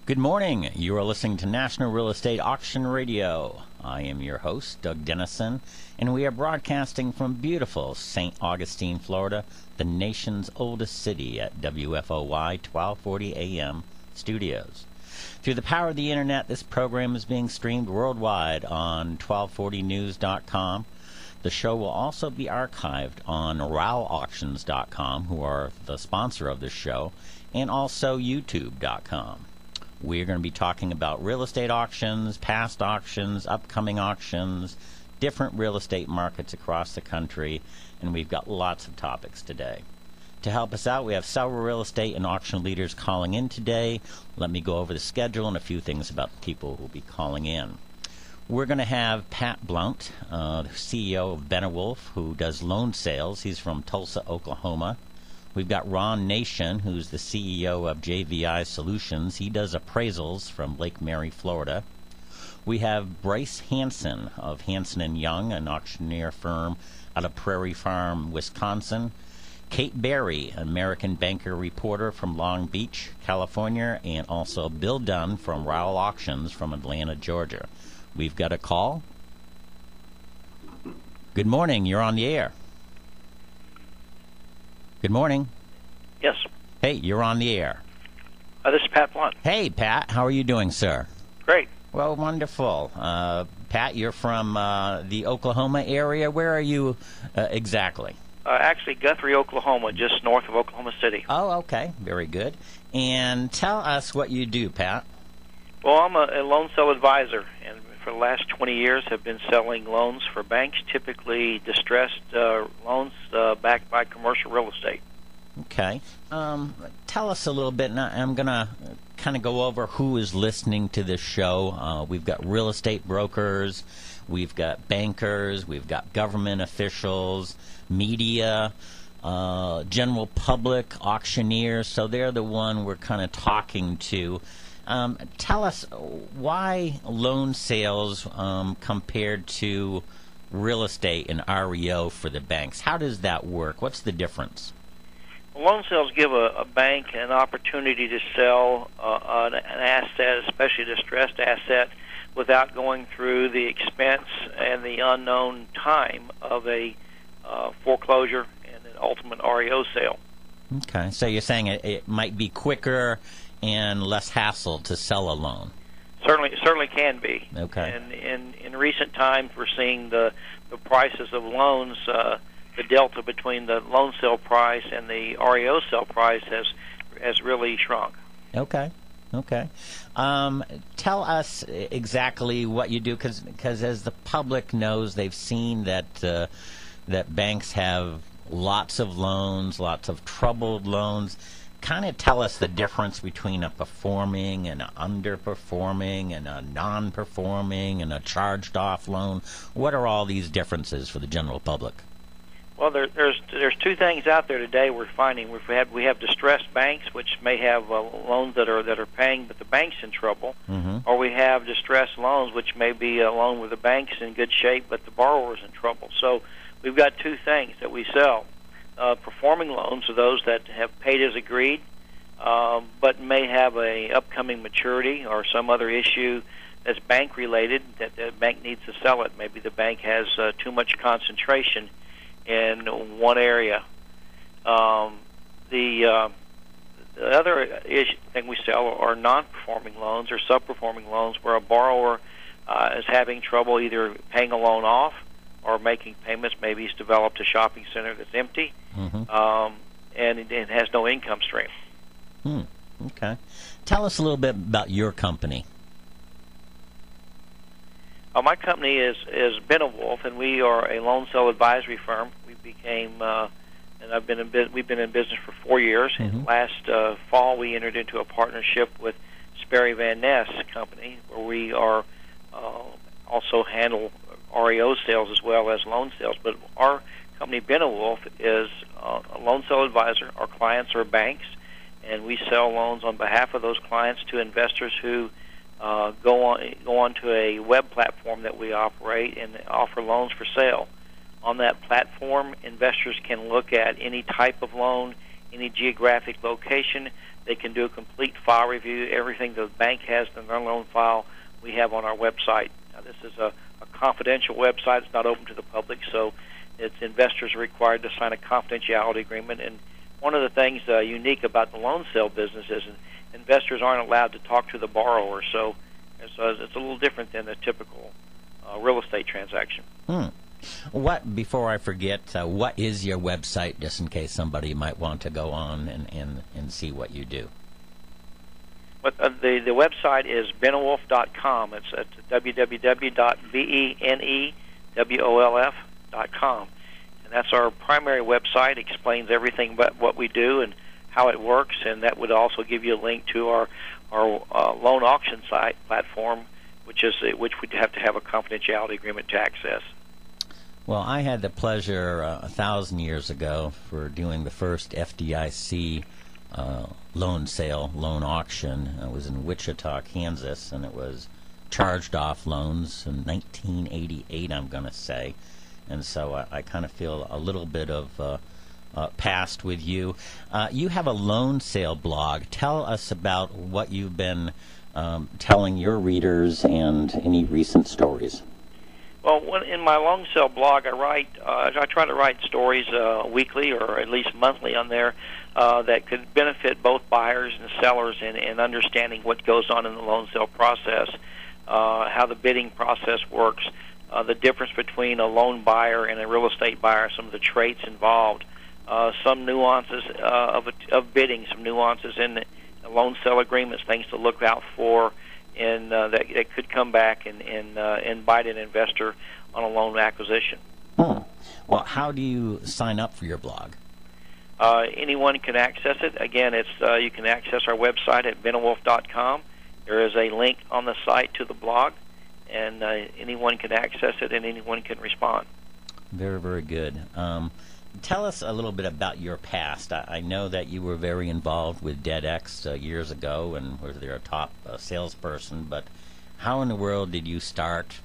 Good morning. You are listening to National Real Estate Auction Radio. I am your host, Doug Dennison, and we are broadcasting from beautiful St. Augustine, Florida, the nation's oldest city at WFOY 1240 AM studios. Through the power of the internet, this program is being streamed worldwide on 1240news.com. The show will also be archived on RowAuctions.com, who are the sponsor of this show, and also YouTube.com. We're going to be talking about real estate auctions, past auctions, upcoming auctions, different real estate markets across the country, and we've got lots of topics today. To help us out, we have several real estate and auction leaders calling in today. Let me go over the schedule and a few things about the people who will be calling in. We're going to have Pat Blount, the CEO of Benewolf, who does loan sales. He's from Tulsa, Oklahoma. We've got Ron Nation, who's the CEO of JVI Solutions. He does appraisals from Lake Mary, Florida. We have Bryce Hanson of Hanson & Young, an auctioneer firm out of Prairie Farm, Wisconsin. Kate Berry, American banker reporter from Long Beach, California, and also Bill Dunn from Rowell Auctions from Atlanta, Georgia. We've got a call. Good morning. You're on the air. Good morning. Yes. Hey, you're on the air. This is Pat Blunt. Hey, Pat. How are you doing, sir? Great. Well, wonderful. Pat, you're from the Oklahoma area. Where are you exactly? Actually, Guthrie, Oklahoma, just north of Oklahoma City. Oh, okay. Very good. And tell us what you do, Pat. Well, I'm a loan sale advisor, and for the last 20 years have been selling loans for banks, typically distressed loans backed by commercial real estate. Okay. Tell us a little bit. Now, I'm going to kind of go over who is listening to this show. We've got real estate brokers, we've got bankers, we've got government officials, media, general public, auctioneers. So they're the one we're kind of talking to. Tell us why loan sales compared to real estate and REO for the banks. How does that work? What's the difference? Loan sales give a bank an opportunity to sell an asset, especially a distressed asset, without going through the expense and the unknown time of a foreclosure and an ultimate REO sale. Okay, so you're saying it might be quicker and less hassle to sell a loan. Certainly can be. Okay. And in recent times, we're seeing the prices of loans, the delta between the loan sale price and the REO sale price has really shrunk. Okay. Tell us exactly what you do, because as the public knows, they've seen that banks have lots of loans, lots of troubled loans. Kind of tell us the difference between a performing and an underperforming and a non-performing and a charged-off loan. What are all these differences for the general public? Well, there's two things out there today we're finding. We have distressed banks, which may have loans that are paying, but the bank's in trouble, or we have distressed loans, which may be a loan where the bank's in good shape, but the borrower's in trouble. So we've got two things that we sell. Performing loans are those that have paid as agreed, but may have a upcoming maturity or some other issue that's bank related that the bank needs to sell it. Maybe the bank has too much concentration in one area. The other thing we sell are non-performing loans or sub-performing loans where a borrower is having trouble either paying a loan off or making payments. Maybe he's developed a shopping center that's empty, and it has no income stream. Okay. Tell us a little bit about your company. My company is Benewolf, and we are a loan sale advisory firm. We became, and we've been in business for 4 years. And last fall, we entered into a partnership with Sperry Van Ness Company, where we are also handle REO sales as well as loan sales. But our company, Benewolf, is a loan sale advisor. Our clients are banks, and we sell loans on behalf of those clients to investors who go on to a web platform that we operate and offer loans for sale. On that platform, investors can look at any type of loan, any geographic location, They can do a complete file review. Everything the bank has in their loan file, we have on our website. Now, this is a confidential website. It's not open to the public, so investors are required to sign a confidentiality agreement. And one of the things unique about the loan sale business is investors aren't allowed to talk to the borrower, so it's a little different than a typical real estate transaction. Before I forget, what is your website, just in case somebody might want to go on and see what you do? But the website is benewolf.com. It's at www.benewolf.com. And that's our primary website. It explains everything about what we do and how it works, and that would also give you a link to our loan auction site platform, which we'd have to have a confidentiality agreement to access. Well, I had the pleasure 1,000 years ago for doing the first FDIC loan auction. I was in Wichita, Kansas, and it was charged-off loans in 1988, I'm going to say. And so I kind of feel a little bit of past with you. You have a loan sale blog. Tell us about what you've been telling your readers and any recent stories. Well, in my loan sale blog, I try to write stories weekly or at least monthly on there that could benefit both buyers and sellers in understanding what goes on in the loan sale process, how the bidding process works, the difference between a loan buyer and a real estate buyer, some of the traits involved, some nuances of bidding, some nuances in the loan sale agreements, things to look out for, and that could come back and bite an investor on a loan acquisition. Well, how do you sign up for your blog? Anyone can access it. Again, you can access our website at benewolf.com. There is a link on the site to the blog, and anyone can access it and anyone can respond. Very, very good. Tell us a little bit about your past. I know that you were very involved with DebtX years ago and were there a top salesperson, but how in the world did you start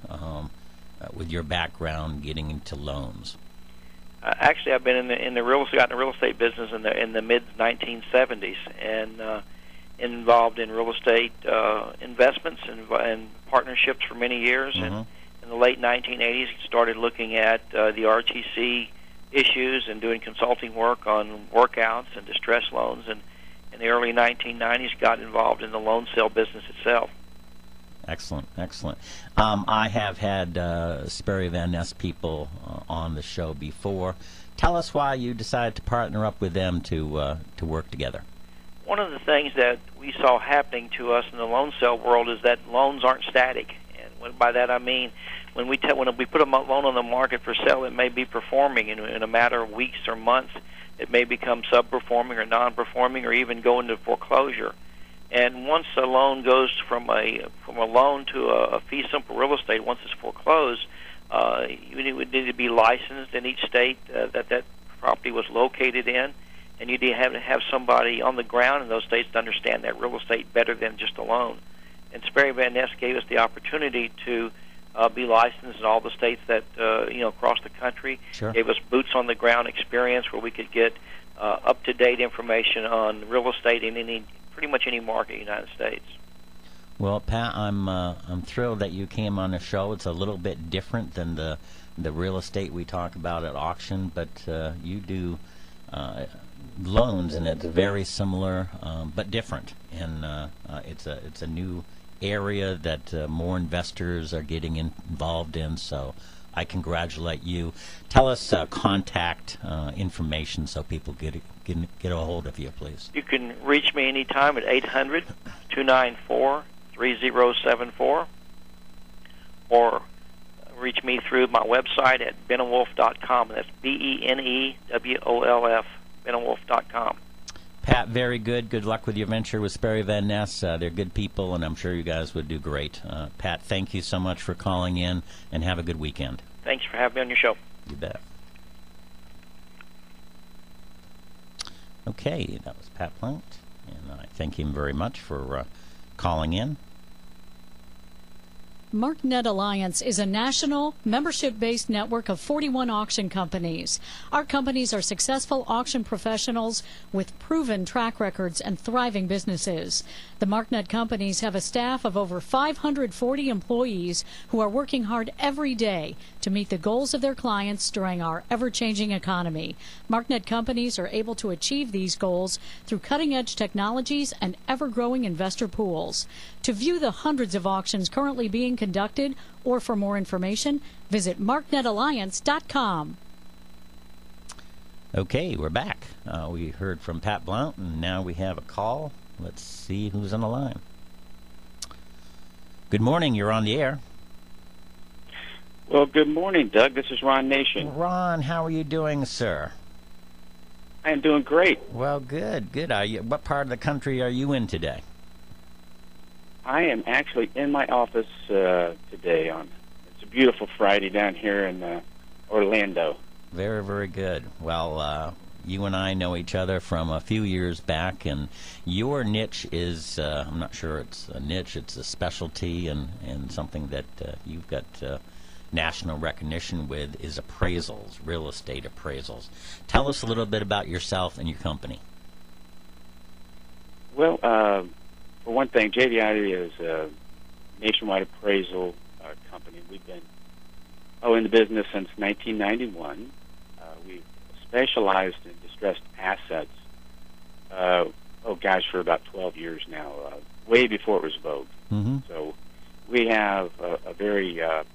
with your background getting into loans? Actually, I've been in the real estate business in the mid 1970s and involved in real estate investments and partnerships for many years. Mm-hmm. And in the late 1980s, started looking at the RTC issues and doing consulting work on workouts and distress loans, and in the early 1990s got involved in the loan sale business itself. Excellent. I have had Sperry Van Ness people on the show before. Tell us why you decided to partner up with them to work together. One of the things that we saw happening to us in the loan sale world is that loans aren't static, and by that I mean when we put a loan on the market for sale, it may be performing in a matter of weeks or months. It may become sub-performing or non-performing or even go into foreclosure. And once a loan goes from a loan to a fee simple real estate, once it's foreclosed, you would need to be licensed in each state that property was located in, and you need to have somebody on the ground in those states to understand that real estate better than just a loan. And Sperry Van Ness gave us the opportunity to be licensed in all the states that across the country. Sure. Gave us boots on the ground experience where we could get up to date information on real estate in pretty much any market in the United States. Well, Pat, I'm thrilled that you came on the show. It's a little bit different than the real estate we talk about at auction, but you do loans, and it's very similar but different. And it's a new area that more investors are getting involved in. So I congratulate you. Tell us contact information so people get a hold of you, please. You can reach me anytime at 800-294-3074 or reach me through my website at benewolf.com. That's BENEWOLF, benewolf.com. Pat, very good. Good luck with your venture with Sperry Van Ness. They're good people, and I'm sure you guys would do great. Pat, thank you so much for calling in, and have a good weekend. Thanks for having me on your show. You bet. Okay, that was Pat Plant, and I thank him very much for calling in. MarkNet Alliance is a national, membership-based network of 41 auction companies. Our companies are successful auction professionals with proven track records and thriving businesses. The MarkNet companies have a staff of over 540 employees who are working hard every day to meet the goals of their clients during our ever-changing economy. MarkNet companies are able to achieve these goals through cutting-edge technologies and ever-growing investor pools. To view the hundreds of auctions currently being conducted, or for more information, visit marknetalliance.com. Okay, we're back. We heard from Pat Blount, and now we have a call. Let's see who's on the line. Good morning. You're on the air. Well, good morning, Doug. This is Ron Nation. Ron, how are you doing, sir? I am doing great. Well, good, good. What part of the country are you in today? I am actually in my office today. It's a beautiful Friday down here in Orlando. Very, very good. Well, you and I know each other from a few years back, and your niche is, I'm not sure it's a niche, it's a specialty, and something that you've got national recognition with is appraisals, real estate appraisals. Tell us a little bit about yourself and your company. Well, for one thing, JVI is a nationwide appraisal company. We've been in the business since 1991. We've specialized in distressed assets, for about 12 years now, way before it was vogue. Mm-hmm. So we have a very, let's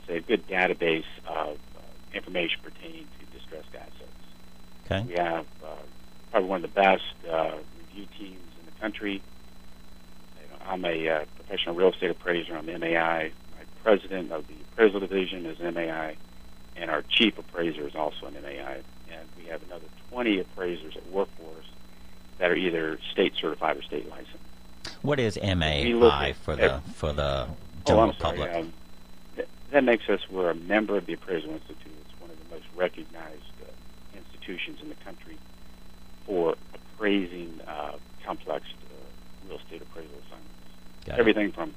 say, a good database of information pertaining to distressed assets. Okay. We have probably one of the best review teams in the country. I'm a professional real estate appraiser. I'm MAI. My president of the appraisal division is MAI, and our chief appraiser is also an MAI. And we have another 20 appraisers that work for us that are either state certified or state licensed. What is MAI for the general public? That makes us, we're a member of the Appraisal Institute. It's one of the most recognized institutions in the country for appraising complex real estate appraisal assignments. Everything from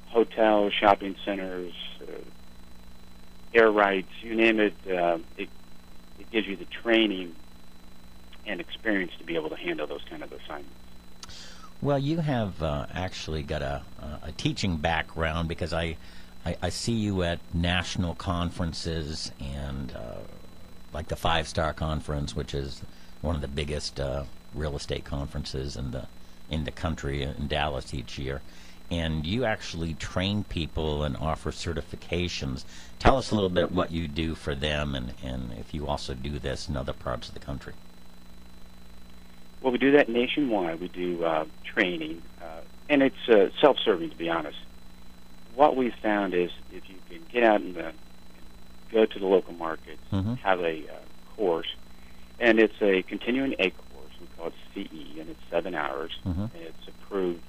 hotels, shopping centers, air rights, you name it. It gives you the training and experience to be able to handle those kind of assignments. Well, you have actually got a teaching background, because I see you at national conferences and like the 5-Star Conference, which is one of the biggest real estate conferences in the country, in Dallas each year. And you actually train people and offer certifications. Tell us a little bit what you do for them, and if you also do this in other parts of the country. Well, we do that nationwide. We do training, and it's self-serving, to be honest. What we've found is if you can get out and go to the local markets, mm-hmm. have a course, and it's a continuing A course. We call it CE, and it's 7 hours, mm-hmm. and it's approved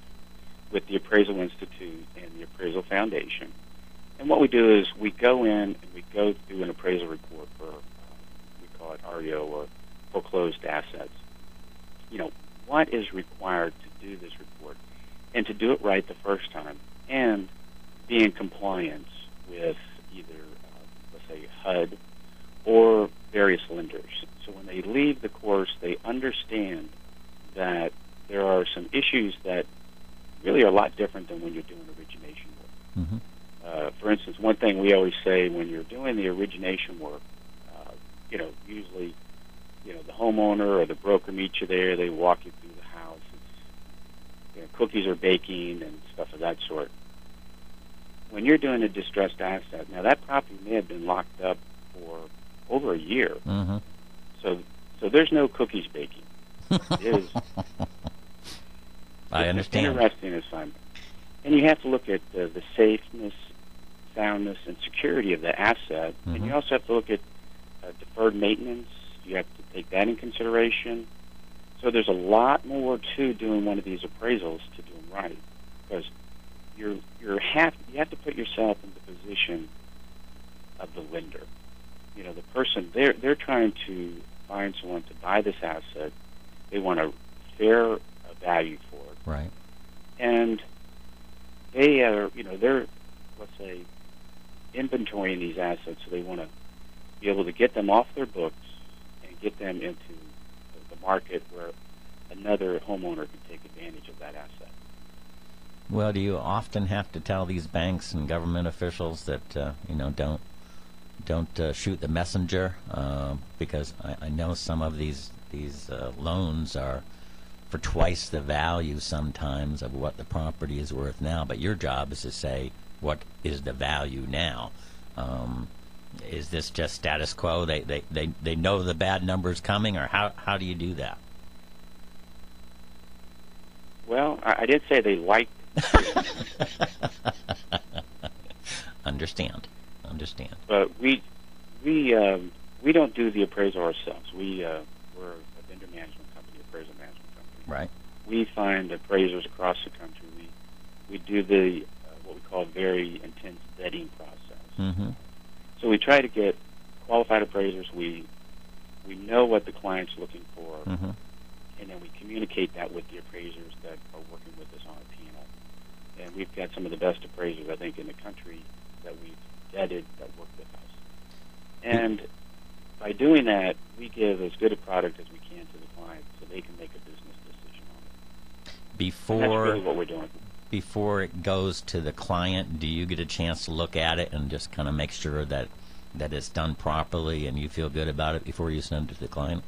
with the Appraisal Institute and the Appraisal Foundation. And what we do is we go in and we go through an appraisal report for, we call it REO, or foreclosed assets. You know, what is required to do this report, and to do it right the first time, and be in compliance with either, let's say, HUD or various lenders. So when they leave the course, they understand that there are some issues that really are a lot different than when you're doing origination work. Mm-hmm. For instance, one thing we always say when you're doing the origination work, usually, the homeowner or the broker meets you there. They walk you through the house. It's, cookies are baking and stuff of that sort. When you're doing a distressed asset, now that property may have been locked up for over a year. Mm-hmm. So there's no cookies baking. It is. I understand. It's an interesting assignment. And you have to look at the safeness, soundness, and security of the asset. Mm-hmm. And you also have to look at deferred maintenance. You have to take that in consideration. So there's a lot more to doing one of these appraisals to do them right, because you have to put yourself in the position of the lender. The person, they're trying to find someone to buy this asset. They want a fair value for it. Right. And they are, they're, let's say, inventorying these assets, so they want to be able to get them off their books and get them into the market where another homeowner can take advantage of that asset. Well, do you often have to tell these banks and government officials that don't shoot the messenger? Because I know some of these loans are for twice the value sometimes of what the property is worth now. But your job is to say what is the value now. Is this just status quo? They know the bad numbers coming, or how do you do that? Well, I did say they liked. Understand. But we don't do the appraisal ourselves. We're a vendor management company, appraisal management company. Right. We find appraisers across the country. We do the what we call very intense vetting process. Mm-hmm. So we try to get qualified appraisers. We know what the client's looking for, mm-hmm. and then we communicate that with the appraisers that are working with us on a panel. And we've got some of the best appraisers, I think, in the country that we've vetted that work with us. And by doing that, we give as good a product as we can to the client so they can make a business decision on it. And that's really what we're doing. Before it goes to the client, do you get a chance to look at it and just kind of make sure that it's done properly and you feel good about it before you send it to the client?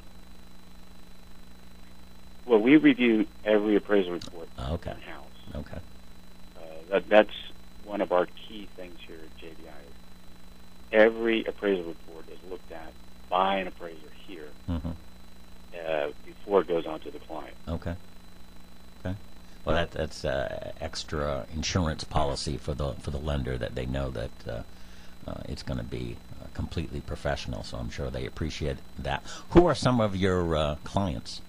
Well, we review every appraisal report in-house. Okay. That's one of our key things here at JVI. Every appraisal report is looked at by an appraiser here mm-hmm. Before it goes on to the client. Okay. Well, that's extra insurance policy for the lender, that they know that it's going to be completely professional. So I'm sure they appreciate that. Who are some of your clients?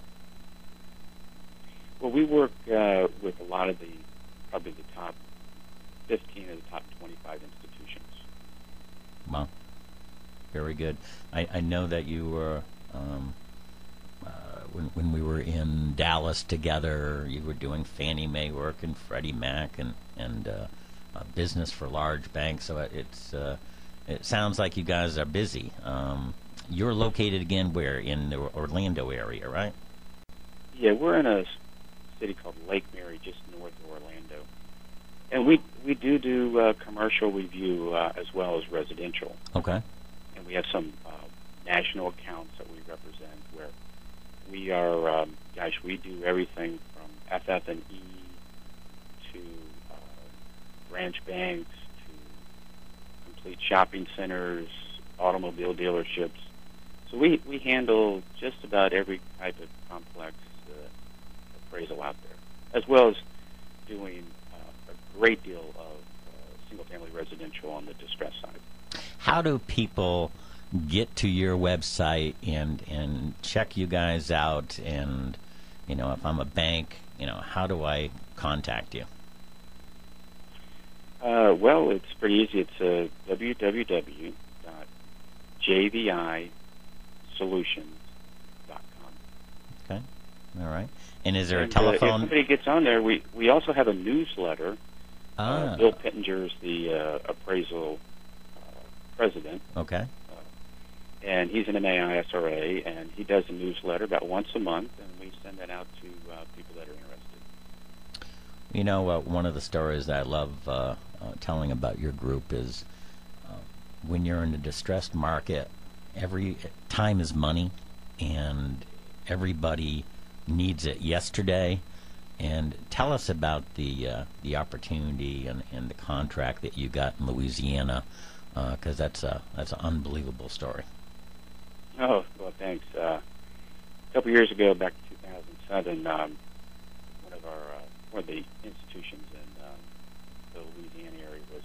Well, we work with a lot of probably the top 15 of the top 25 institutions. Wow. Very good. I know that you were, when we were in Dallas together, you were doing Fannie Mae work and Freddie Mac and business for large banks. So it sounds like you guys are busy. You're located again where? In the Orlando area, right? Yeah, we're in a city called Lake Mary, just north of Orlando. And we do commercial review as well as residential. Okay. And we have some national accounts that we represent where we are, we do everything from FF&E to branch banks to complete shopping centers, automobile dealerships. So we handle just about every type of complex appraisal out there, as well as doing a great deal of single-family residential on the distress side. How do people get to your website and check you guys out? And if I'm a bank, how do I contact you? Well, it's pretty easy. It's www.jvisolutions.com. Okay. All right. And is there a telephone? If somebody gets on there, we also have a newsletter. Bill Pittenger's the appraisal president. Okay. And he's an MAISRA, and he does a newsletter about once a month, and we send that out to people that are interested. One of the stories that I love telling about your group is when you're in a distressed market, every time is money, and everybody needs it yesterday. And tell us about the opportunity and the contract that you got in Louisiana, because that's an unbelievable story. Oh, well, thanks. A couple years ago, back in 2007, one of the institutions in the Louisiana area was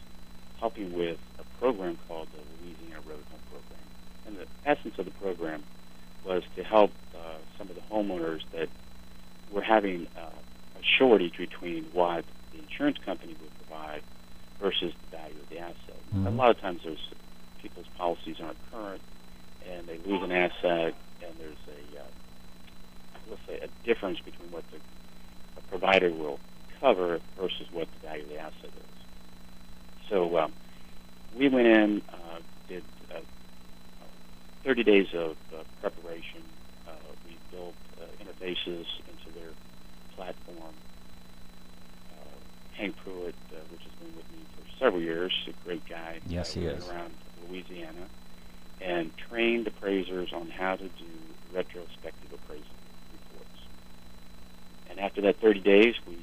helping with a program called the Louisiana Road Home Program. And the essence of the program was to help some of the homeowners that were having a shortage between what the insurance company would provide versus the value of the asset. Mm-hmm. A lot of times people's policies aren't current, and they lose an asset, and there's a difference between what the provider will cover versus what the value of the asset is. So we went in, did 30 days of preparation. We built interfaces into their platform. Hank Pruitt, which has been with me for several years, a great guy. Yes, he is. Around Louisiana, and trained appraisers on how to do retrospective appraisal reports. And after that 30 days, we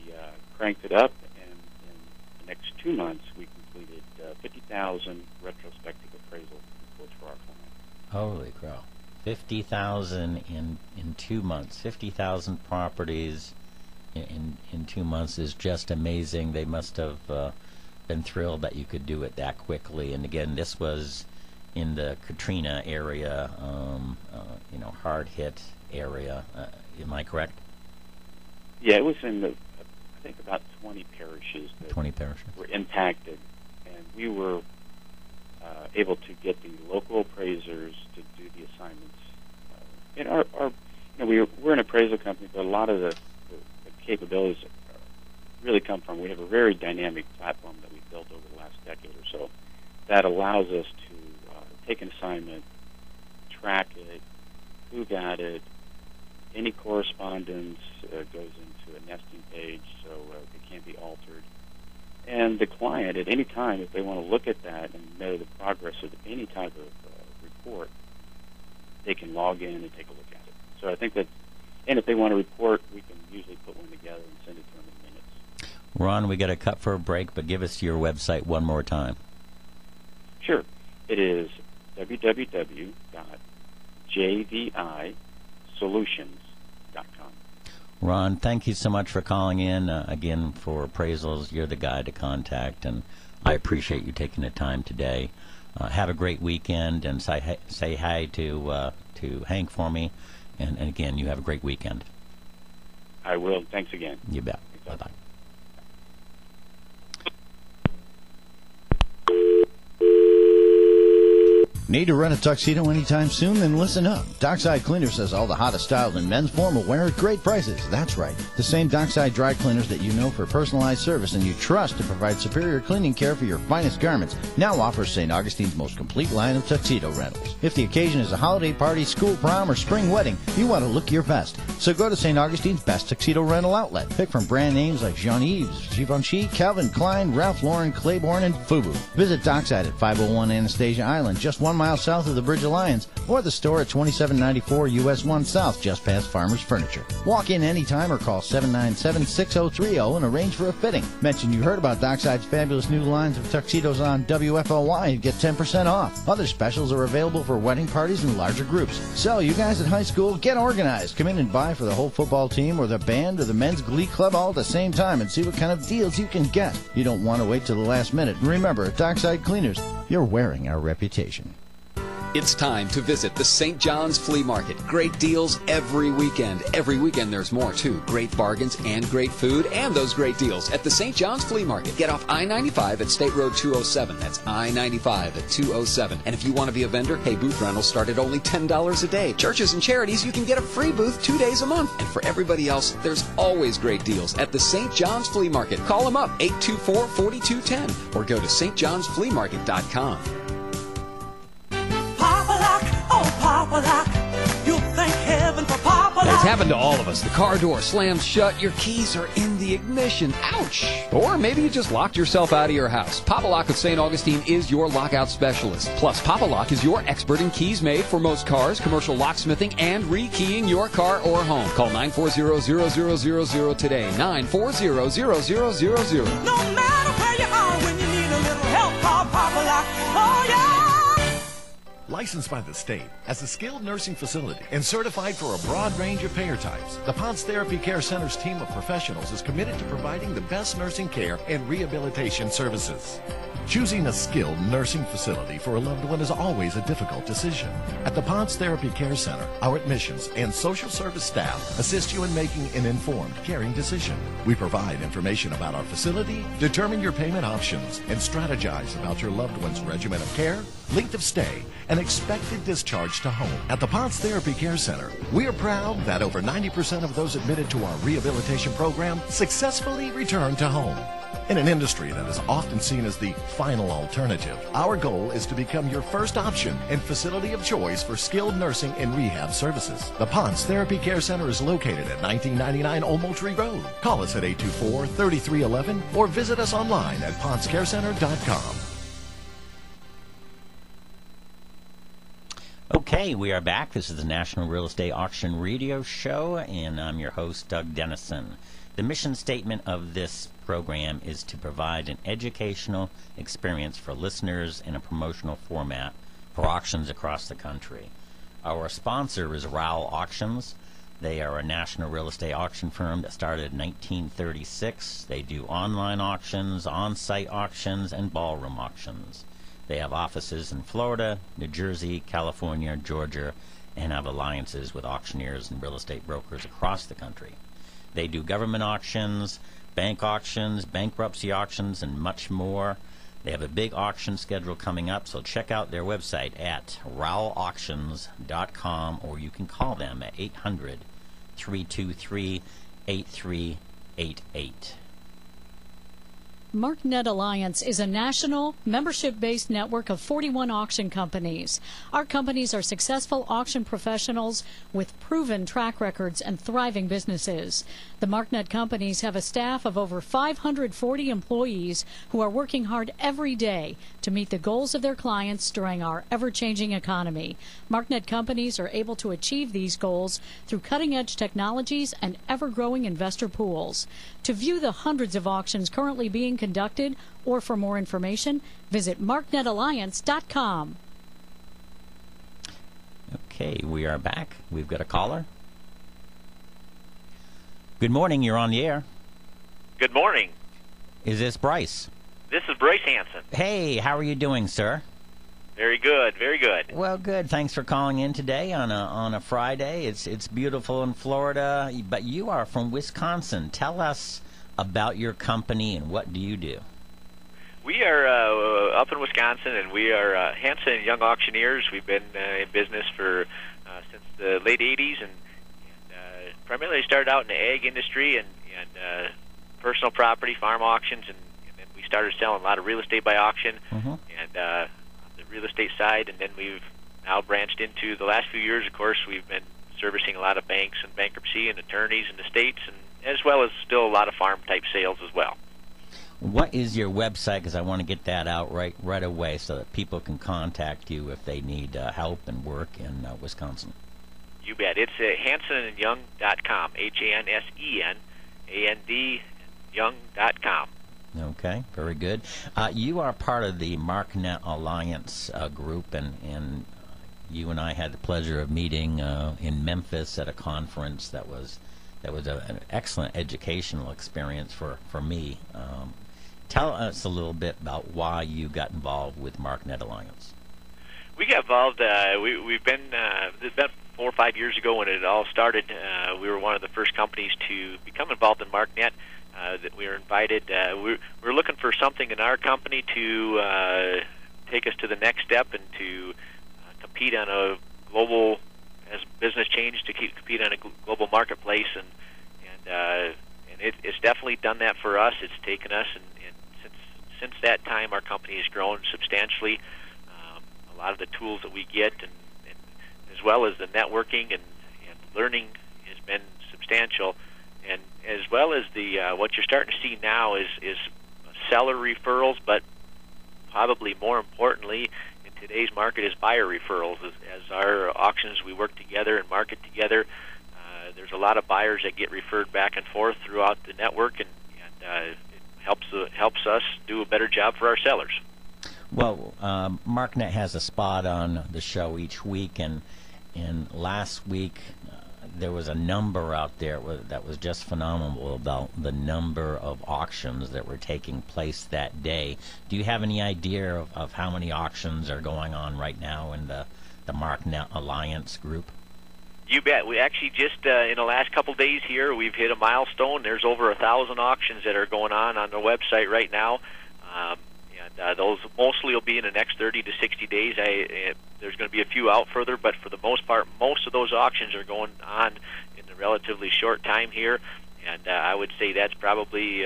cranked it up, and in the next 2 months, we completed 50,000 retrospective appraisal reports for our clients. Holy crow. 50,000 in 2 months. 50,000 properties in 2 months is just amazing. They must have been thrilled that you could do it that quickly. And again, this was in the Katrina area, hard hit area. Am I correct? Yeah, it was in I think about 20 parishes that 20 parishes were impacted, and we were able to get the local appraisers to do the assignments. And we're an appraisal company, but a lot of the capabilities really come from, we have a very dynamic platform that we've built over the last decade or so that allows us to take an assignment, track it, who got it, any correspondence goes into a nesting page so it can't be altered. And the client, at any time, if they want to look at that and know the progress of any type of report, they can log in and take a look at it. So I think that, and if they want to report, we can usually put one together and send it to them in minutes. Ron, we got to cut for a break, but give us your website one more time. Sure. It is www.jvisolutions.com. Ron, thank you so much for calling in. Again, for appraisals, you're the guy to contact, and I appreciate you taking the time today. Have a great weekend, and say hi to Hank for me. And again, you have a great weekend. I will. Thanks again. You bet. Bye-bye. Need to rent a tuxedo anytime soon? Then listen up. Dockside Cleaners has all the hottest styles in men's formal wear at great prices. That's right. The same Dockside dry cleaners that you know for personalized service and you trust to provide superior cleaning care for your finest garments now offers St. Augustine's most complete line of tuxedo rentals. If the occasion is a holiday party, school prom, or spring wedding, you want to look your best. So go to St. Augustine's best tuxedo rental outlet. Pick from brand names like Jean-Yves, Givenchy, Calvin Klein, Ralph Lauren, Claiborne, and FUBU. Visit Dockside at 501 Anastasia Island, just 1 mile south of the Bridge Alliance, or the store at 2794 US 1 South, just past Farmers Furniture. Walk in anytime or call 797-6030 and arrange for a fitting. Mention you heard about Dockside's fabulous new lines of tuxedos on WFLY and get 10% off. Other specials are available for wedding parties and larger groups. So, you guys at high school, get organized. Come in and buy for the whole football team or the band or the men's glee club all at the same time and see what kind of deals you can get. You don't want to wait till the last minute. And remember, at Dockside Cleaners, you're wearing our reputation. It's time to visit the St. John's Flea Market. Great deals every weekend. Every weekend there's more, too. Great bargains and great food and those great deals at the St. John's Flea Market. Get off I-95 at State Road 207. That's I-95 at 207. And if you want to be a vendor, hey, booth rentals start at only $10 a day. Churches and charities, you can get a free booth 2 days a month. And for everybody else, there's always great deals at the St. John's Flea Market. Call them up, 824-4210, or go to stjohnsfleamarket.com. You'll thank heaven for Papa Lock. It's happened to all of us. The car door slams shut, your keys are in the ignition. Ouch! Or maybe you just locked yourself out of your house. Papa Lock of St. Augustine is your lockout specialist. Plus, Papa Lock is your expert in keys made for most cars, commercial locksmithing, and rekeying your car or home. Call 940-0000 today. 940-0000. No matter where you are, when you need a little help, call Papa Lock. Oh, yeah! Licensed by the state as a skilled nursing facility and certified for a broad range of payer types, the Ponce Therapy Care Center's team of professionals is committed to providing the best nursing care and rehabilitation services. Choosing a skilled nursing facility for a loved one is always a difficult decision. At the Ponce Therapy Care Center, our admissions and social service staff assist you in making an informed, caring decision. We provide information about our facility, determine your payment options, and strategize about your loved one's regimen of care, length of stay, and expected discharge to home. At the Ponce Therapy Care Center, we are proud that over 90% of those admitted to our rehabilitation program successfully return to home. In an industry that is often seen as the final alternative, our goal is to become your first option and facility of choice for skilled nursing and rehab services. The Ponce Therapy Care Center is located at 1999 Old Moultrie Road. Call us at 824-3311 or visit us online at poncecarecenter.com. Okay, we are back. This is the National Real Estate Auction Radio Show, and I'm your host, Doug Dennison. The mission statement of this program is to provide an educational experience for listeners in a promotional format for auctions across the country. Our sponsor is Rowell Auctions. They are a national real estate auction firm that started in 1936. They do online auctions, on-site auctions, and ballroom auctions. They have offices in Florida, New Jersey, California, Georgia, and have alliances with auctioneers and real estate brokers across the country. They do government auctions, bank auctions, bankruptcy auctions, and much more. They have a big auction schedule coming up, so check out their website at rowellauctions.com, or you can call them at 800-323-8388. MarkNet Alliance is a national, membership-based network of 41 auction companies. Our companies are successful auction professionals with proven track records and thriving businesses. The MarkNet companies have a staff of over 540 employees who are working hard every day to meet the goals of their clients during our ever-changing economy. MarkNet companies are able to achieve these goals through cutting-edge technologies and ever-growing investor pools. To view the hundreds of auctions currently being conducted, or for more information, visit marknetalliance.com. Okay, we are back. We've got a caller. Good morning, you're on the air. Good morning. Is this Bryce? This is Bryce Hanson. Hey, how are you doing, sir? Very good, very good. Well, good. Thanks for calling in today on a Friday. It's beautiful in Florida, but you are from Wisconsin. Tell us about your company and what do you do? We are up in Wisconsin, and we are Hanson Young Auctioneers. We've been in business for since the late 80s, and primarily started out in the ag industry and personal property, farm auctions, and then we started selling a lot of real estate by auction, and the real estate side, and then we've now branched into the last few years. Of course, we've been servicing a lot of banks and bankruptcy and attorneys in the states, and as well as still a lot of farm type sales as well. What is your website? Because I want to get that out right away so that people can contact you if they need help and work in Wisconsin. You bet. It's HansonandYoung.com. HANSENAND Young.com. Okay, very good. You are part of the MarkNet Alliance group, and you and I had the pleasure of meeting in Memphis at a conference that was an excellent educational experience for me. Tell us a little bit about why you got involved with MarkNet Alliance. We got involved. We've been about 4 or 5 years ago when it all started. We were one of the first companies to become involved in MarkNet. That we were invited. We were looking for something in our company to take us to the next step and to compete on a global, as business changed, to compete on a global marketplace, and it's definitely done that for us. It's taken us, and since that time, our company has grown substantially. A lot of the tools that we get, and as well as the networking and learning, has been substantial. And as well as the what you're starting to see now is seller referrals, but probably more importantly in today's market is buyer referrals. As our auctions, we work together and market together. There's a lot of buyers that get referred back and forth throughout the network, and it helps us do a better job for our sellers. Well, MarkNet has a spot on the show each week, and last week there was a number out there that was just phenomenal about the number of auctions that were taking place that day. Do you have any idea of how many auctions are going on right now in the MarkNet Alliance group? You bet. We actually just in the last couple days here, we've hit a milestone. There's over 1,000 auctions that are going on the website right now. Those mostly will be in the next 30 to 60 days. There's going to be a few out further, but for the most part, most of those auctions are going on in a relatively short time here. And I would say that's probably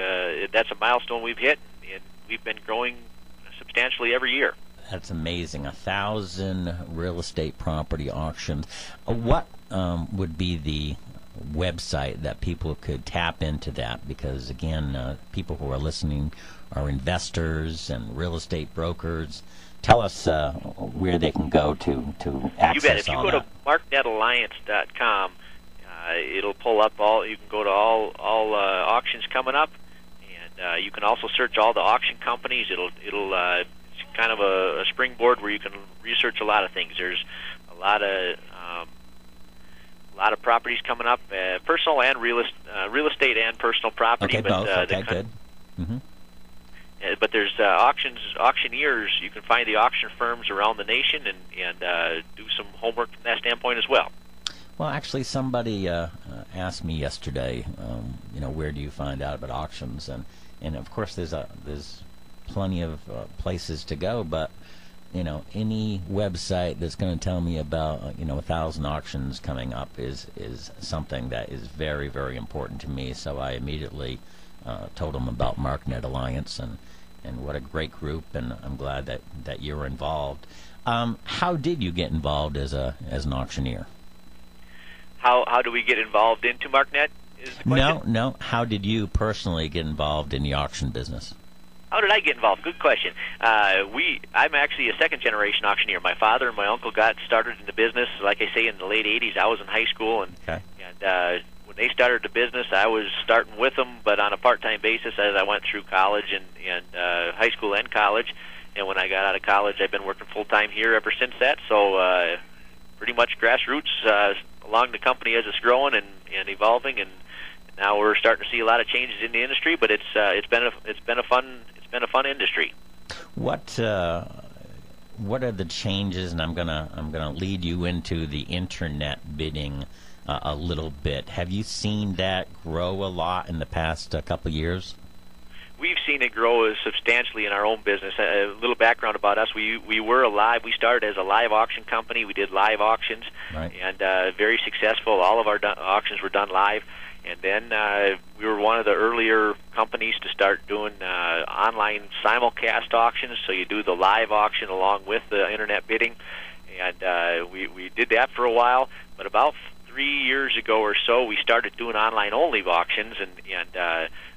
that's a milestone we've hit, and we've been growing substantially every year. That's amazing. 1,000 real estate property auctions. What would be the website that people could tap into that? Because, again, people who are listening are investors and real estate brokers. Tell us where they can go to access. You bet. If you go to marknetalliance.com, it'll pull up you can go to all auctions coming up, and you can also search all the auction companies. It'll it's kind of a springboard where you can research a lot of things. There's a lot of properties coming up, personal and real estate and personal property. Okay, but, both. Okay, good. Mm-hmm. But there's auctioneers. You can find the auction firms around the nation and do some homework from that standpoint as well. Well, actually, somebody asked me yesterday, where do you find out about auctions? And of course, there's plenty of places to go, but any website that's going to tell me about 1,000 auctions coming up is something that is very, very important to me. So I immediately told them about MarkNet Alliance and what a great group, and I'm glad that you're involved. How did you get involved as an auctioneer? How do we get involved into MarkNet? Is the question? No. How did you personally get involved in the auction business? How did I get involved? Good question. I'm actually a second-generation auctioneer. My father and my uncle got started in the business, like I say, in the late 80s. I was in high school, and when they started the business, I was starting with them, but on a part-time basis as I went through college and high school and college. And when I got out of college, I've been working full-time here ever since that. So pretty much grassroots along the company as it's growing and evolving, and now we're starting to see a lot of changes in the industry. But it's been a fun industry. What are the changes? And I'm gonna lead you into the internet bidding a little bit. Have you seen that grow a lot in the past couple of years? We've seen it grow substantially in our own business. A little background about us: we We started as a live auction company. We did live auctions, right, and very successful. All of our auctions were done live. And then we were one of the earlier companies to start doing online simulcast auctions. So you do the live auction along with the internet bidding, and we did that for a while. But about 3 years ago or so, we started doing online-only auctions, and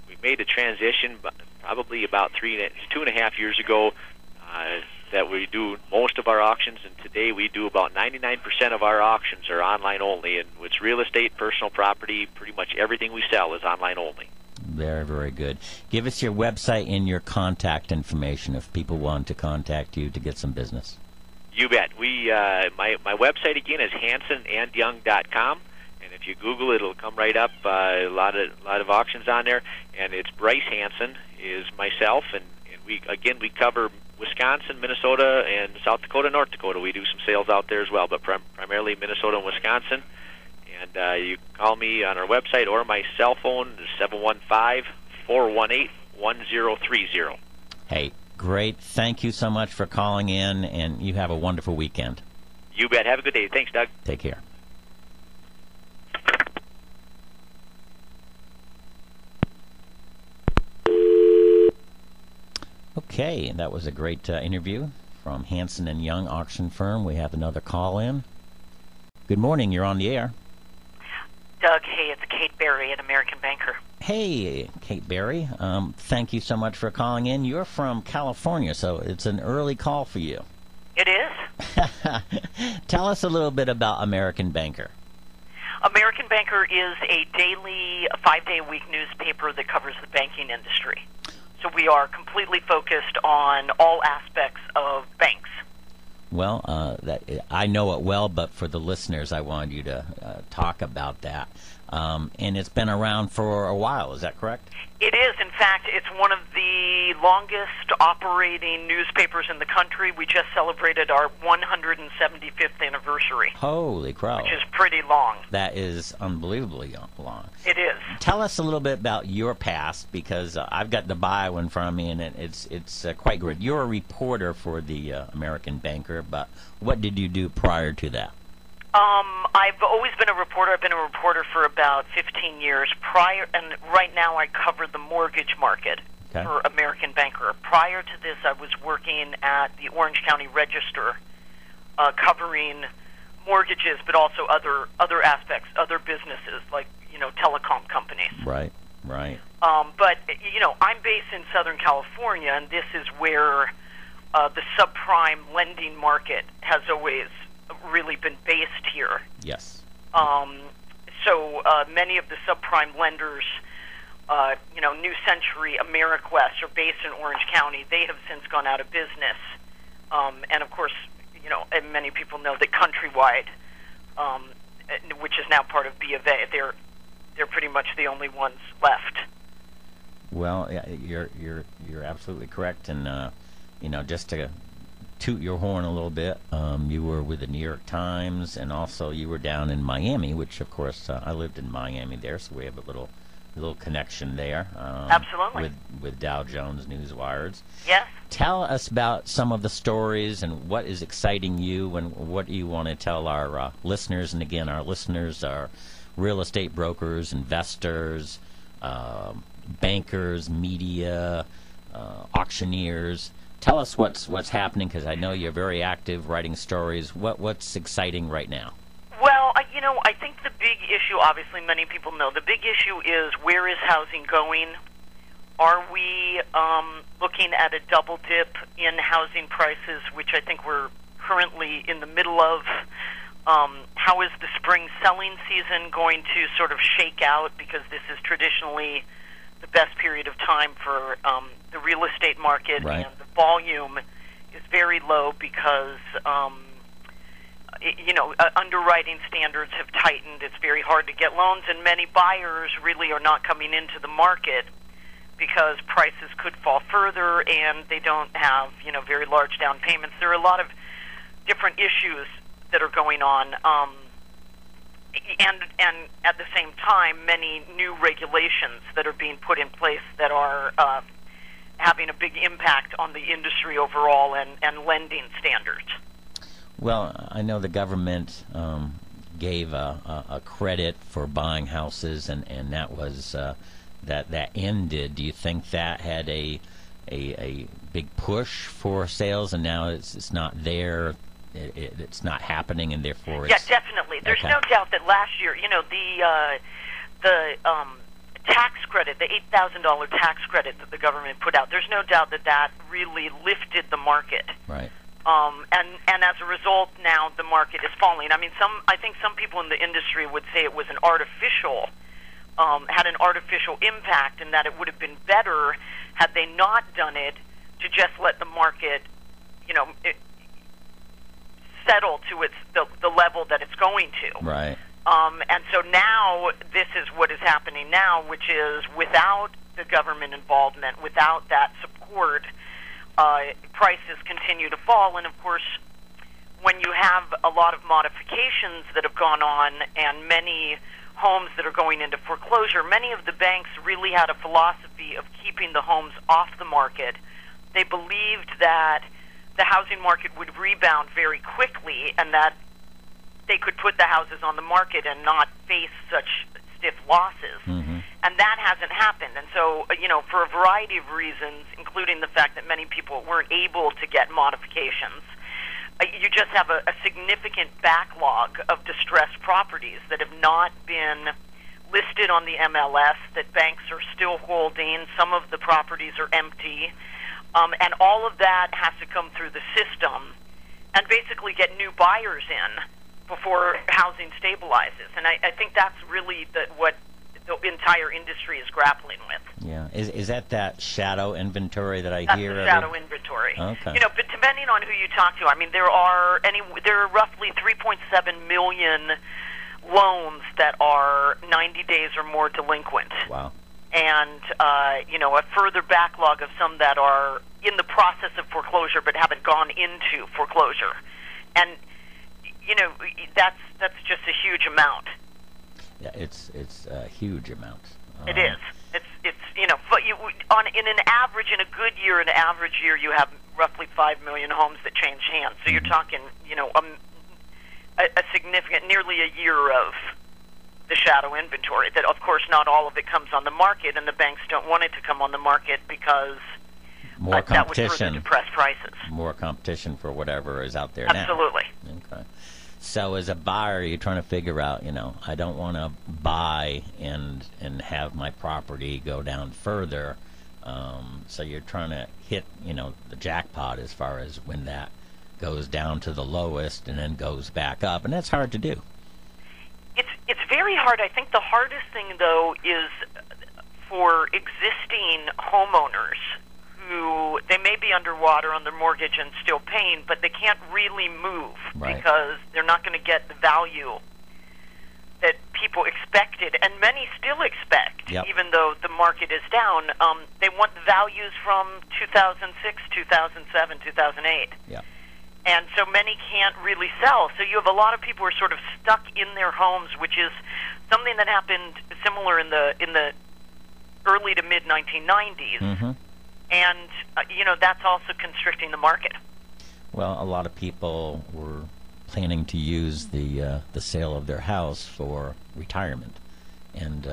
we made a transition probably about 2.5 years ago that we do most of our auctions, and today we do about 99% of our auctions are online only, and it's real estate, personal property, pretty much everything we sell is online only. Very, very good. Give us your website and your contact information if people want to contact you to get some business. You bet. My website again is HansonandYoung.com, and if you Google it, it'll come right up. A lot of auctions on there, and it's Bryce Hanson is myself, and we cover Wisconsin, Minnesota, and South Dakota, North Dakota. We do some sales out there as well, but primarily Minnesota and Wisconsin. And you can call me on our website or my cell phone, 715-418-1030. Hey, great. Thank you so much for calling in, and you have a wonderful weekend. You bet. Have a good day. Thanks, Doug. Take care. Okay, that was a great interview from Hanson and Young Auction Firm. We have another call in. Good morning. You're on the air. Doug, hey, it's Kate Berry at American Banker. Hey, Kate Berry. Thank you so much for calling in. You're from California, so it's an early call for you. It is. Tell us a little bit about American Banker. American Banker is a daily, 5-day-a-week newspaper that covers the banking industry. So we are completely focused on all aspects of banks. Well, I know it well, but for the listeners, I wanted you to talk about that. And it's been around for a while, is that correct? It is. In fact, it's one of the longest operating newspapers in the country. We just celebrated our 175th anniversary. Holy crow. Which is pretty long. That is unbelievably long. It is. Tell us a little bit about your past, because I've got the bio in front of me, and it's quite good. You're a reporter for the American Banker, but what did you do prior to that? I've always been a reporter. I've been a reporter for about 15 years. And right now I cover the mortgage market for American Banker. Prior to this, I was working at the Orange County Register, covering mortgages, but also other aspects, other businesses like telecom companies. Right. But I'm based in Southern California, and this is where the subprime lending market has always really been based here. Yes. So many of the subprime lenders, New Century, AmeriQuest, are based in Orange County. They have since gone out of business. And of course, and many people know that Countrywide, which is now part of B of A, they're pretty much the only ones left. Well, yeah, you're absolutely correct, and just to toot your horn a little bit, you were with the New York Times, and also you were down in Miami, which of course I lived in Miami there, so we have a little connection there. Absolutely. With Dow Jones Newswires. Yes. Tell us about some of the stories and what is exciting you, and what do you want to tell our listeners. And again, our listeners are real estate brokers, investors, bankers, media, auctioneers. Tell us what's happening, because I know you're very active writing stories. What's exciting right now? Well, I think the big issue, obviously many people know, the big issue is, where is housing going? Are we looking at a double dip in housing prices, which I think we're currently in the middle of? How is the spring selling season going to sort of shake out, because this is traditionally the best period of time for the real estate market, right. And the volume is very low because underwriting standards have tightened. It's very hard to get loans, and many buyers really are not coming into the market because prices could fall further, and they don't have very large down payments. There are a lot of different issues that are going on. And at the same time, many new regulations that are being put in place that are having a big impact on the industry overall and lending standards. Well, I know the government gave a credit for buying houses, and that was that ended. Do you think that had a big push for sales, and now it's not there? It's not happening, and therefore it's... Yeah, definitely. There's no doubt that last year, the tax credit, the $8,000 tax credit that the government put out, there's no doubt that really lifted the market. Right. And as a result, now the market is falling. I mean, I think some people in the industry would say it was had an artificial impact, and that it would have been better had they not done it, to just let the market, settle to the level that it's going to. Right. And so now this is what is happening now, which is, without the government involvement, without that support, prices continue to fall. And of course, when you have a lot of modifications that have gone on and many homes that are going into foreclosure, many of the banks really had a philosophy of keeping the homes off the market. They believed that the housing market would rebound very quickly, and that they could put the houses on the market and not face such stiff losses. Mm-hmm. And that hasn't happened. And so, for a variety of reasons, including the fact that many people weren't able to get modifications, you just have a significant backlog of distressed properties that have not been listed on the MLS, that banks are still holding. Some of the properties are empty. And all of that has to come through the system and basically get new buyers in before housing stabilizes. And I think that's really what the entire industry is grappling with. Yeah. Is that shadow inventory that I hear? That's the shadow inventory. Okay. But depending on who you talk to, I mean, there are roughly 3.7 million loans that are 90 days or more delinquent. Wow. And, a further backlog of some that are in the process of foreclosure but haven't gone into foreclosure. And, that's just a huge amount. Yeah, it's a huge amount. It is. It's but in an good year, you have roughly 5 million homes that change hands. So you're talking, a significant, nearly a year of the shadow inventory. That, of course, not all of it comes on the market, and the banks don't want it to come on the market because more that would competition, further depress prices. more competition for whatever is out there Absolutely. now. Okay. So as a buyer, you're trying to figure out, I don't want to buy and have my property go down further. So you're trying to hit, the jackpot as far as when that goes down to the lowest and then goes back up, and that's hard to do. It's very hard. I think the hardest thing, though, is for existing homeowners who they may be underwater on their mortgage and still paying, but they can't really move because they're not going to get the value that people expected, and many still expect, even though the market is down. They want the values from 2006, 2007, 2008. Yeah. And so many can't really sell. So you have a lot of people who are sort of stuck in their homes, which is something that happened similar in the early to mid 1990s. Mm-hmm. And that's also constricting the market. Well, a lot of people were planning to use the sale of their house for retirement, and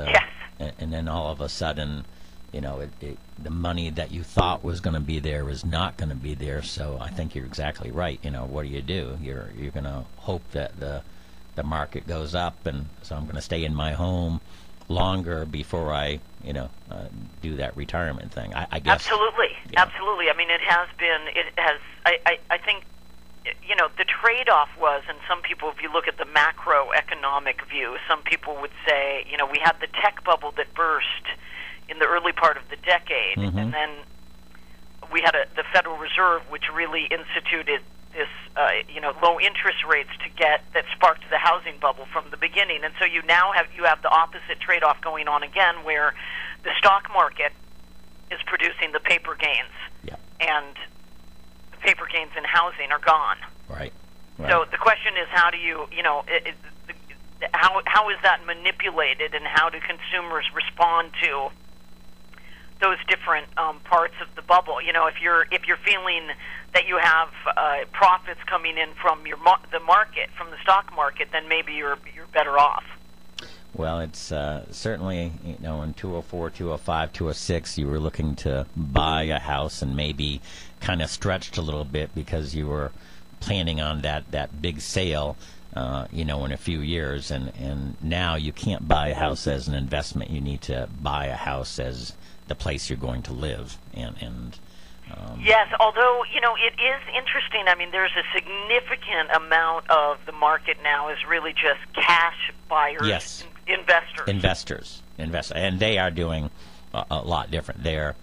and then all of a sudden, the money that you thought was going to be there is not going to be there. So I think you're exactly right. What do? You're going to hope that the market goes up, and so I'm going to stay in my home longer before I do that retirement thing. I guess absolutely. I mean, it has. I think the trade-off was, and some people, if you look at the macroeconomic view, some people would say, we had the tech bubble that burst in the early part of the decade, and then we had the Federal Reserve, which really instituted this, low interest rates that sparked the housing bubble from the beginning. And so you have the opposite trade-off going on again, where the stock market is producing the paper gains, and the paper gains in housing are gone. Right. So the question is, how do you, how is that manipulated, and how do consumers respond to those different parts of the bubble? If you're feeling that you have profits coming in from the market, from the stock market, then maybe you're better off. Well, it's certainly, in 204, 205, 206, you were looking to buy a house and maybe kind of stretched a little bit because you were planning on that big sale, in a few years, and now you can't buy a house as an investment. You need to buy a house as the place you're going to live, and yes, although it is interesting. I mean, there's a significant amount of the market now is really just cash buyers, yes, investors, and they are doing a lot different. They're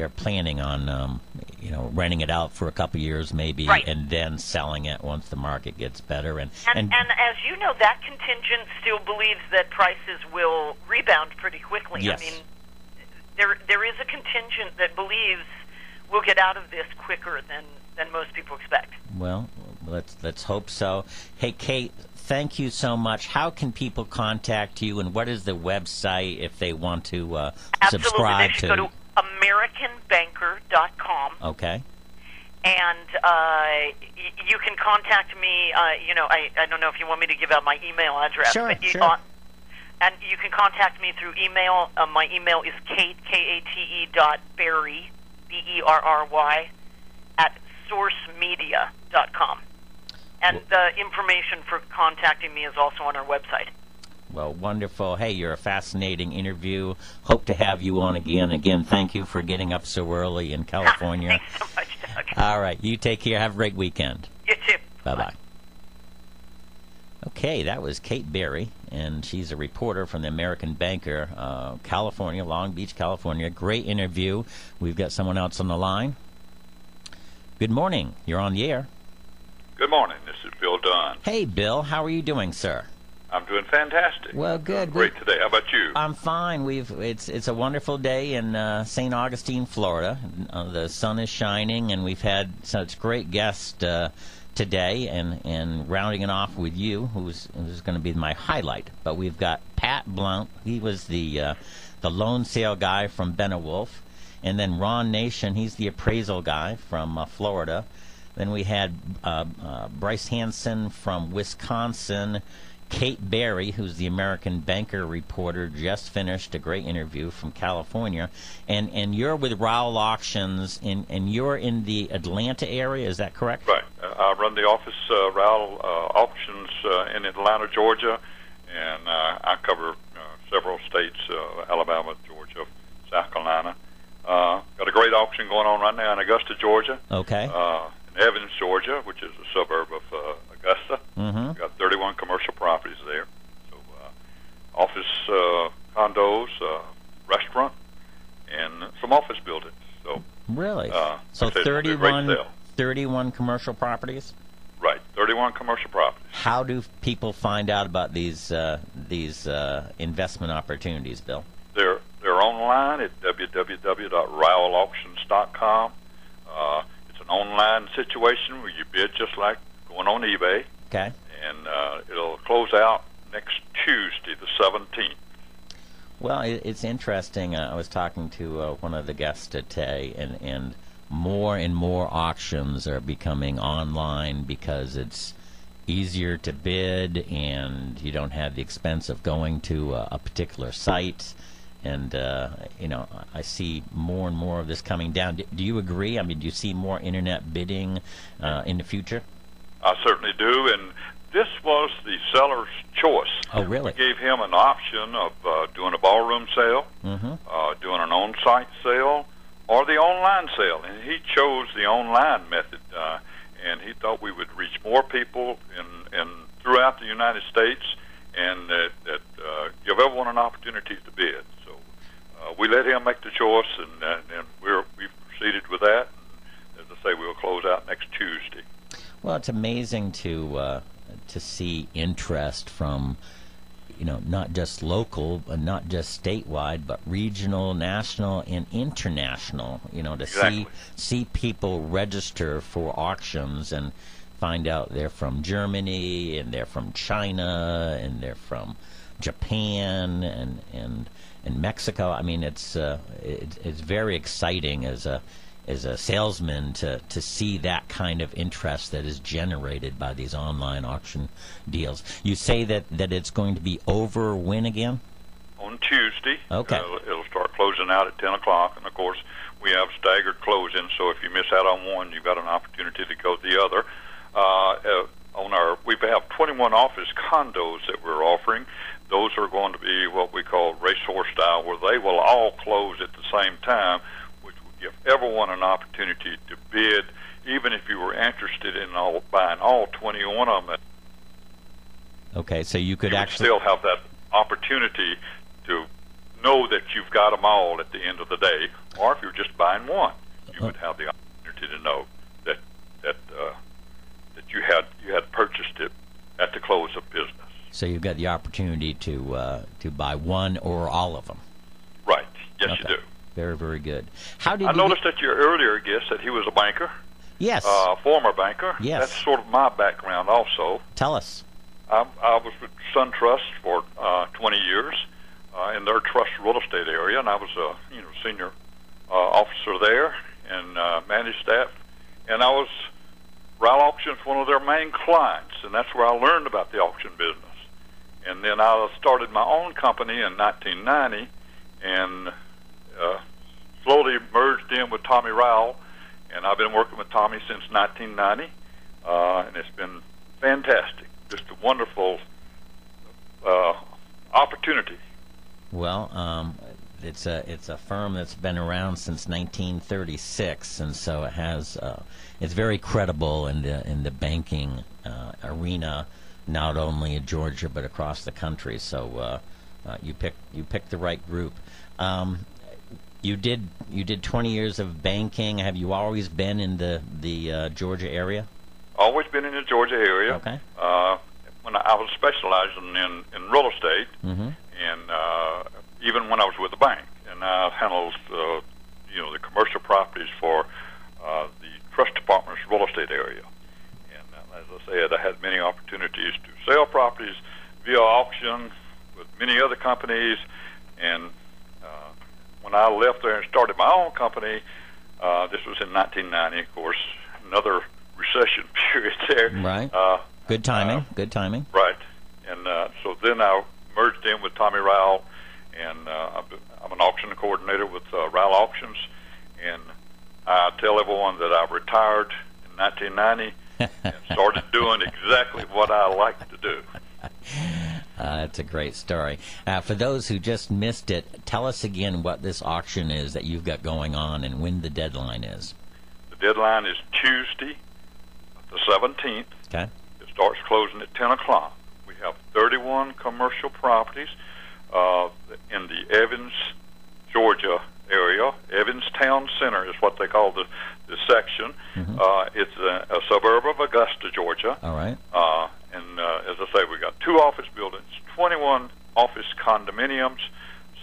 planning on renting it out for a couple years maybe, and then selling it once the market gets better. And as you know, that contingent still believes that prices will rebound pretty quickly. Yes. I mean, there is a contingent that believes we'll get out of this quicker than most people expect. Well, let's hope so. Hey, Kate, thank you so much. How can people contact you, and what is the website if they want to subscribe to? Absolutely, they should go to AmericanBanker.com. Okay. And you can contact me. I don't know if you want me to give out my email address. Sure, but sure. And you can contact me through email. My email is Kate, Kate.Berry, Berry, at sourcemedia.com. And the information for contacting me is also on our website. Well, wonderful. Hey, you're a fascinating interview. Hope to have you on again. Again, thank you for getting up so early in California. Thanks so much, Doug. All right. You take care. Have a great weekend. You too. Bye-bye. Okay, that was Kate Berry, and she's a reporter from the American Banker, California, Long Beach, California. Great interview. We've got someone else on the line. Good morning. You're on the air. Good morning. This is Bill Dunn. Hey, Bill. How are you doing, sir? I'm doing fantastic. Well, good. Great today. How about you? I'm fine. It's a wonderful day in St. Augustine, Florida. The sun is shining, and we've had such great guests today, and rounding it off with you, who's going to be my highlight. But we've got Pat Blount. He was the loan sale guy from Benewolf, and then Ron Nation. He's the appraisal guy from Florida. Then we had Bryce Hansen from Wisconsin. Kate Berry, who's the American Banker reporter, just finished a great interview from California. And you're with Rowell Auctions, and you're in the Atlanta area, is that correct? Right. I run the office, Rowell Auctions in Atlanta, Georgia, and I cover several states, Alabama, Georgia, South Carolina. Got a great auction going on right now in Augusta, Georgia. Okay. In Evans, Georgia, which is a suburb of Augusta. Mm-hmm. Got 31 commercial properties there. So office, condos, restaurant, and some office buildings. So really? So like I said, it's a great sale. 31 commercial properties? Right, 31 commercial properties. How do people find out about these investment opportunities, Bill? They're online at www.rowellauctions.com. It's an online situation where you bid just like going on eBay. Okay. And it'll close out next Tuesday, the 17th. Well, it's interesting. I was talking to one of the guests today, and more auctions are becoming online because it's easier to bid, and you don't have the expense of going to a particular site. And I see more and more of this coming down. Do you agree? I mean, do you see more internet bidding in the future? I certainly do, and this was the seller's choice. Oh, really? We gave him an option of doing a ballroom sale, doing an on-site sale, or the online sale, and he chose the online method, and he thought we would reach more people in throughout the United States, and that give everyone an opportunity to bid. So we let him make the choice, and we've proceeded with that. And as I say, we'll close out next Tuesday. Well, it's amazing to see interest from, not just local, not just statewide, but regional, national, and international. To Exactly. see people register for auctions and find out they're from Germany, and they're from China, and they're from Japan, and Mexico. I mean, it's very exciting as a salesman to see that kind of interest that is generated by these online auction deals. You say that it's going to be over when again? On Tuesday. Okay. It'll start closing out at 10 o'clock, and of course we have staggered closing, so if you miss out on one, you've got an opportunity to go to the other. We have 21 office condos that we're offering. Those are going to be what we call racehorse style, where they will all close at the same time, which will give everyone an opportunity to bid, even if you were interested in buying all 21 of them. Okay, so you could actually still have that opportunity to know that you've got them all at the end of the day, or if you're just buying one, you would have the opportunity to know that you had purchased it at the close of business. So you've got the opportunity to buy one or all of them. Right. Yes, Okay. you do. Very, very good. How did I you noticed that your earlier guest said he was a banker. Yes. Former banker. Yes. That's sort of my background also. Tell us. I was with SunTrust for 20 years in their trust real estate area, and I was a senior officer there and managed that. And I was Rowell Auctions, one of their main clients, and that's where I learned about the auction business. And then I started my own company in 1990, and slowly merged in with Tommy Rowell, and I've been working with Tommy since 1990, and it's been fantastic. Just a wonderful opportunity. Well, it's a firm that's been around since 1936, and so it has it's very credible in the banking arena, not only in Georgia but across the country. So you picked the right group. You did 20 years of banking. Have you always been in the Georgia area? Always been in the Georgia area. Okay. When I was specializing in real estate, and even when I was with the bank, and I handled the commercial properties for the trust department's real estate area. And as I said, I had many opportunities to sell properties via auction with many other companies. And when I left there and started my own company, this was in 1990, of course, another recession period there. Right. Good timing. Good timing. Right. And so then I merged in with Tommy Rowell, and I'm an auction coordinator with Rowell Auctions. And I tell everyone that I retired in 1990 and started doing exactly what I like to do. That's a great story. For those who just missed it, tell us again what this auction is that you've got going on and when the deadline is. The deadline is Tuesday, the 17th. Okay. It starts closing at 10 o'clock. We have 31 commercial properties in the Evans, Georgia area. Evans Town Center is what they call the section. Mm-hmm. It's a suburb of Augusta, Georgia. All right. And as I say, we got 2 office buildings, 21 office condominiums.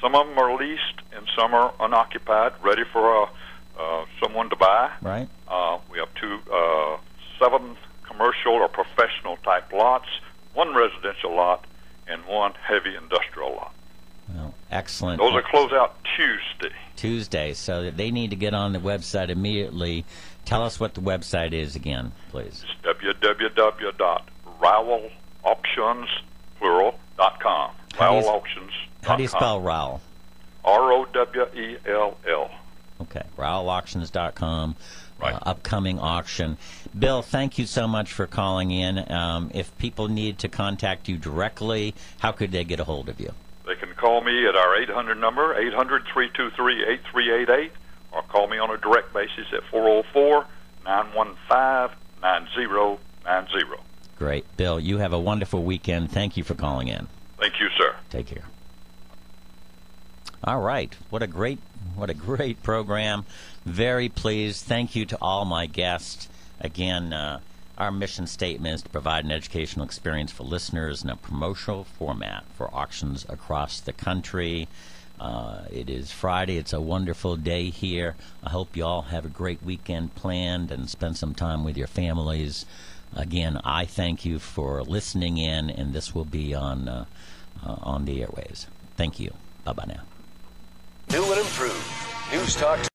Some of them are leased and some are unoccupied, ready for someone to buy. Right. We have 7 commercial or professional type lots, 1 residential lot, and 1 heavy industrial lot. Well, excellent. Those are close out Tuesday. So they need to get on the website immediately. Tell us what the website is again, please. It's www.rowellauctions.com. RowellAuctions.com. How do you spell Rowell? ROWELL. Okay, RowellAuctions.com. Right. Upcoming auction. Bill, thank you so much for calling in. If people need to contact you directly, how could they get a hold of you? They can call me at our 800 number, 800-323-8388, or call me on a direct basis at 404-915-9090. Great. Bill, you have a wonderful weekend. Thank you for calling in. Thank you, sir. Take care. All right. What a great program. Very pleased. Thank you to all my guests. Again, our mission statement is to provide an educational experience for listeners in a promotional format for auctions across the country. It is Friday. It's a wonderful day here. I hope you all have a great weekend planned and spend some time with your families. Again, I thank you for listening in, and this will be on the airwaves. Thank you. Bye-bye now. New and improved. News Talk